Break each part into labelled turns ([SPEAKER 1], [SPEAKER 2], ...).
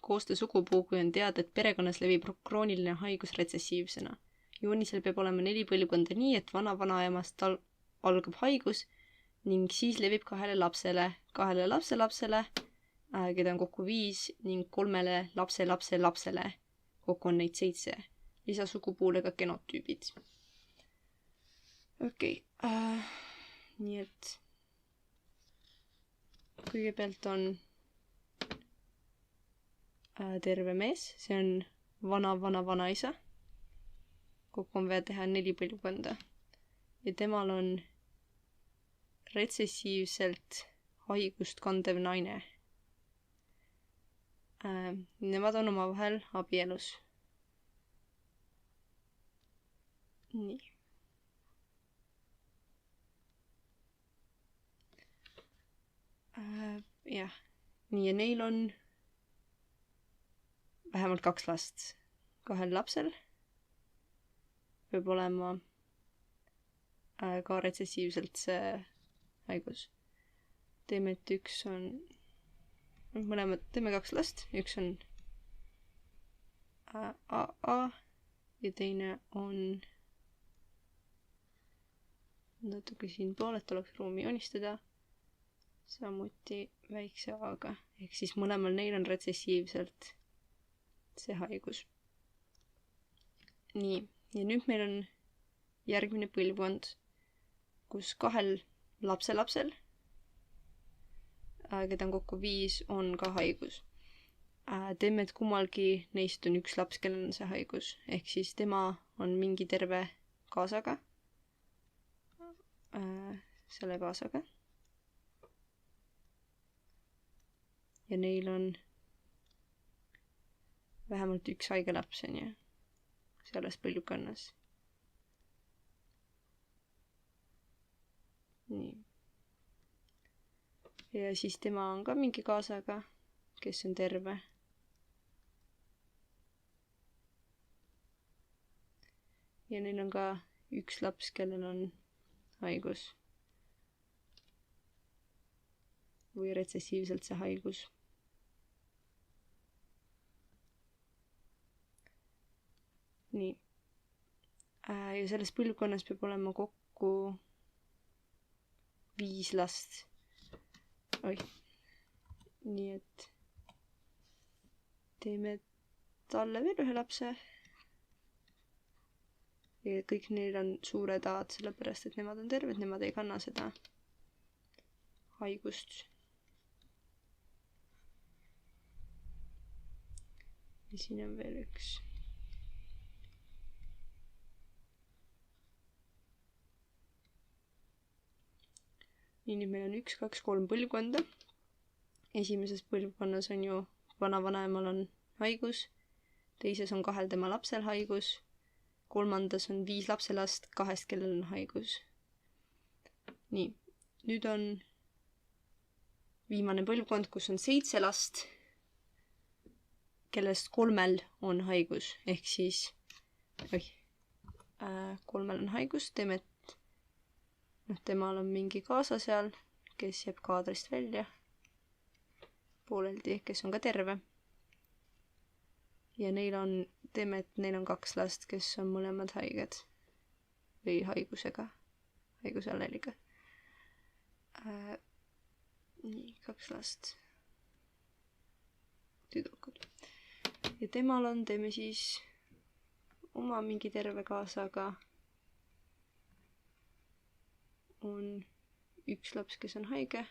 [SPEAKER 1] Koosta sugupuu, kui on teada, et perekonnas levib krooniline haigus retsessiivsena. Joonisel peab olema 4 põlvkonda nii, et vana-vanaemast algab haigus ning siis levib 2 lapsele, 2 lapselapsele, keda on kokku 5 ning 3 lapselapsele. Kokku on neid 7. Lisa sugupuule ka genotüübid. Okei. Nii et kõigepealt on terve mees, see on vana-vana-vanaisa. Kokku on vaja teha 4 põlvkonda. Ja temal on retsessiivselt haigust kandev naine. Nemad on omavahel abielus. Nii. Jah. Nii, ja neil on vähemalt 2 last. 2 lapsel peab olema ka retsessiivselt see haigus. Teeme, et üks on mõlemad, teeme 2 last. Üks on AA ja teine on natuke siin pool, et oleks ruumi joonistada. Samuti väikse A-ga. Ehk siis mõlemal neil on retsessiivselt see haigus. Nii, ja nüüd meil on järgmine põlvkond, kus 2 lapselapsel, keda on kokku 5, on ka haigus. Teeme, et kummalgi neist on 1 laps, kellel on see haigus. Ehk siis tema on mingi terve kaasaga. Selle kaasaga. Ja neil on vähemalt 1 haige laps, on ju, selles põlvkonnas. Nii. Ja siis tema on ka mingi kaasaga, kes on terve. Ja neil on ka 1 laps, kellel on haigus. Või retsessiivselt see haigus. Nii. Ja selles põlvkonnas peab olema kokku 5 last. Oi. Nii et teeme talle veel 1 lapse. Ja kõik neil on suured A-d, sellepärast et nemad on terved, nemad ei kanna seda haigust. Ja siin on veel 1. Nii, nüüd meil on 1, 2, 3 põlvkonda. Esimeses põlvkonnas on ju vana-vanaemal on haigus. Teises on 2 tema lapsel haigus. 3. on 5 lapselast, 2, kellel on haigus. Nii, nüüd on viimane põlvkond, kus on 7 last, kellest 3 on haigus. Ehk siis 3 on haigus, teeme, et temal on mingi kaasa seal, kes jääb kaadrist välja pooleldi, kes on ka terve. Ja neil on, teeme, et neil on 2 last, kes on mõlemad haiged või haigusega, haiguse alleliga. Nii, 2 last. Tüdrukud. Ja temal on, teeme siis oma mingi terve kaasaga on 1 laps, kes on haige.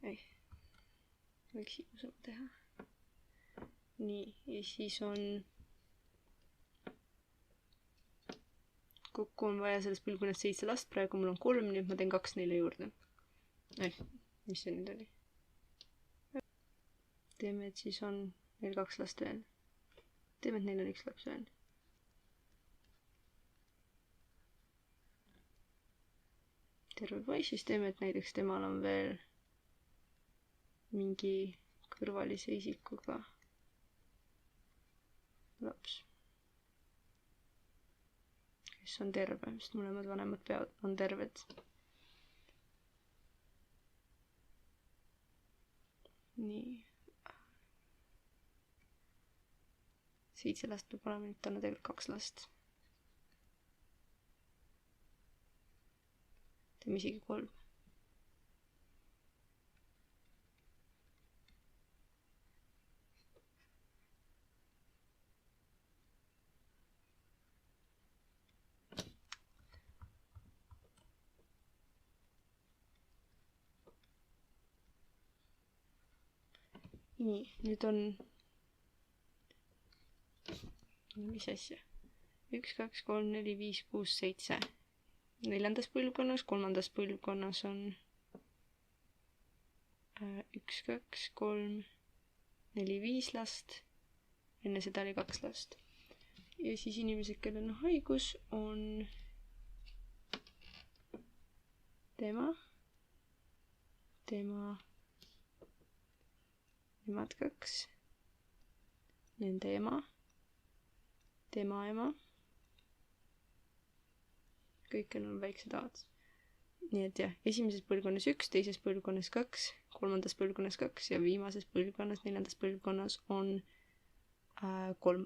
[SPEAKER 1] Ei, võiks ilusama teha. Nii, ja siis on kokku on vaja sellest põlvkonnast 7 last, praegu mul on 3, nii et ma teen 2 neile juurde. Mis see nüüd oli? Teeme, et siis on neil 2 last veel. Teeme, et neil on 1 laps veel. Terve poiss, siis teeme, et näiteks temal on veel mingi kõrvalise isikuga laps, kes on terve, sest mõlemad vanemad on terved. nii. 7 last peab olema, nüüd on tegelikult 2 last. teeme isegi 3. nii, nüüd on mis asja? 1, 2, 3, 4, 5, 6, 7. 4. põlvkonnas, 3. põlvkonnas on 1, 2, 3, 4, 5 last. Enne seda oli 2 last. Ja siis inimesed, kellel on haigus, on nemad 2, nende ema, tema ema, kõikjal on väiksed A-d. Nii et jah, esimeses põlvkonnas 1, teises põlvkonnas 2, 3. põlvkonnas 2 ja viimases põlvkonnas, 4. põlvkonnas on 3